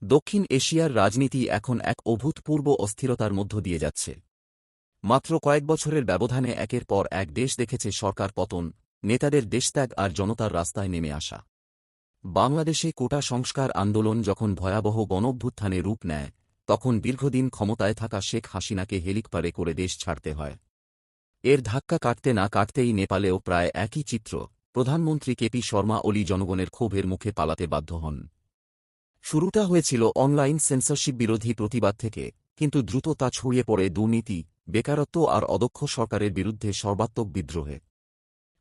দক্ষিণ এশিয়ার রাজনীতি এখন এক অভূতপূর্ব অস্থিরতার মধ্য দিয়ে যাচ্ছে। মাত্র কয়েক বছরের ব্যবধানে একের পর এক দেশ দেখেছে সরকার পতন, নেতাদের দেশত্যাগ আর জনতার রাস্তায় নেমে আসা। বাংলাদেশে কোটা সংস্কার আন্দোলন যখন ভয়াবহ গণঅভ্যুত্থানে রূপ নেয়, তখন দীর্ঘদিন ক্ষমতায় থাকা শেখ হাসিনাকে হেলিকপ্টারে করে দেশ ছাড়তে হয়। এর ধাক্কা কাটতে না কাটতেই নেপালেও প্রায় একই চিত্র। প্রধানমন্ত্রী কেপি শর্মা ওলি জনগণের ক্ষোভের মুখে পালাতে বাধ্য হন। শুরুটা হয়েছিল অনলাইন সেন্সরশিপ বিরোধী প্রতিবাদ থেকে, কিন্তু দ্রুত তা ছড়িয়ে পড়ে দুর্নীতি, বেকারত্ব আর অদক্ষ সরকারের বিরুদ্ধে সর্বাত্মক বিদ্রোহে।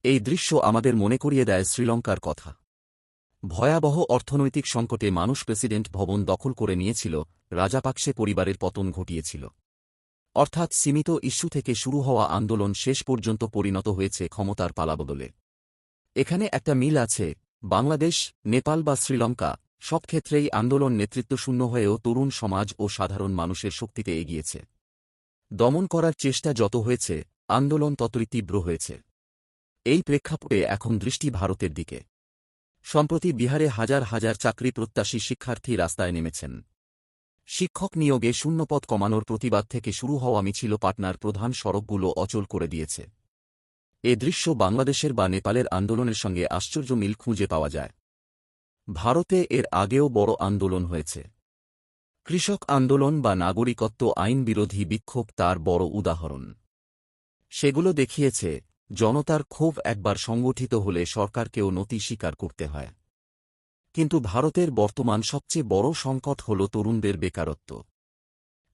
এই দৃশ্য আমাদের মনে করিয়ে দেয় শ্রীলঙ্কার কথা। ভয়াবহ অর্থনৈতিক সংকটে মানুষ প্রেসিডেন্ট ভবন দখল করে নিয়েছিল, রাজাপাকসে পরিবারের পতন ঘটিয়েছিল। অর্থাৎ সীমিত ইস্যু থেকে শুরু হওয়া আন্দোলন শেষ পর্যন্ত পরিণত হয়েছে ক্ষমতার পালাবদলে। এখানে একটা মিল আছে, বাংলাদেশ, নেপাল বা শ্রীলঙ্কা, সব ক্ষেত্রেই আন্দোলন নেতৃত্বশূন্য হয়েও তরুণ সমাজ ও সাধারণ মানুষের শক্তিতে এগিয়েছে। দমন করার চেষ্টা যত হয়েছে, আন্দোলন ততই তীব্র হয়েছে। এই প্রেক্ষাপটে এখন দৃষ্টি ভারতের দিকে। সম্প্রতি বিহারে হাজার হাজার চাকরি প্রত্যাশী শিক্ষার্থী রাস্তায় নেমেছেন। শিক্ষক নিয়োগে শূন্যপদ কমানোর প্রতিবাদ থেকে শুরু হওয়া মিছিল পাটনার প্রধান সড়কগুলো অচল করে দিয়েছে। এ দৃশ্য বাংলাদেশের বা নেপালের আন্দোলনের সঙ্গে আশ্চর্য মিল খুঁজে পাওয়া যায়। ভারতে এর আগেও বড় আন্দোলন হয়েছে। কৃষক আন্দোলন বা নাগরিকত্ব আইন বিরোধী বিক্ষোভ তার বড় উদাহরণ। সেগুলো দেখিয়েছে, জনতার ক্ষোভ একবার সংগঠিত হলে সরকারকেও নতি স্বীকার করতে হয়। কিন্তু ভারতের বর্তমান সবচেয়ে বড় সংকট হল তরুণদের বেকারত্ব।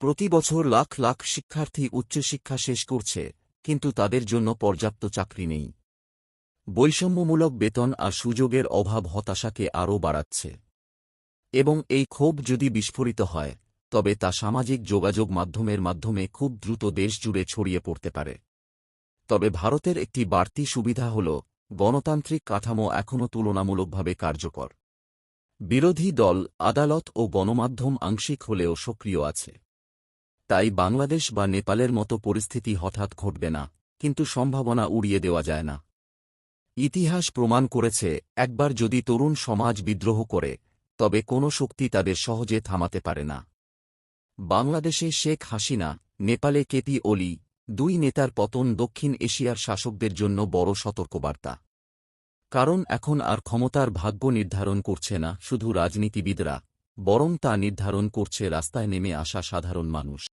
প্রতি বছর লাখ লাখ শিক্ষার্থী উচ্চশিক্ষা শেষ করছে, কিন্তু তাদের জন্য পর্যাপ্ত চাকরি নেই। বৈষম্যমূলক বেতন আর সুযোগের অভাব হতাশাকে আরও বাড়াচ্ছে। এবং এই ক্ষোভ যদি বিস্ফোরিত হয়, তবে তা সামাজিক যোগাযোগ মাধ্যমের মাধ্যমে খুব দ্রুত দেশ জুড়ে ছড়িয়ে পড়তে পারে। তবে ভারতের একটি বাড়তি সুবিধা হল, গণতান্ত্রিক কাঠামো এখনও তুলনামূলকভাবে কার্যকর। বিরোধী দল, আদালত ও গণমাধ্যম আংশিক হলেও সক্রিয় আছে। তাই বাংলাদেশ বা নেপালের মতো পরিস্থিতি হঠাৎ ঘটবে না, কিন্তু সম্ভাবনা উড়িয়ে দেওয়া যায় না। ইতিহাস প্রমাণ করেছে, একবার যদি তরুণ সমাজ বিদ্রোহ করে, তবে কোনো শক্তি তাদের সহজে থামাতে পারে না। বাংলাদেশে শেখ হাসিনা, নেপালে কেপি ওলি, দুই নেতার পতন দক্ষিণ এশিয়ার শাসকদের জন্য বড় সতর্কবার্তা। কারণ এখন আর ক্ষমতার ভাগ্য নির্ধারণ করছে না শুধু রাজনীতিবিদরা, বরং তা নির্ধারণ করছে রাস্তায় নেমে আসা সাধারণ মানুষ।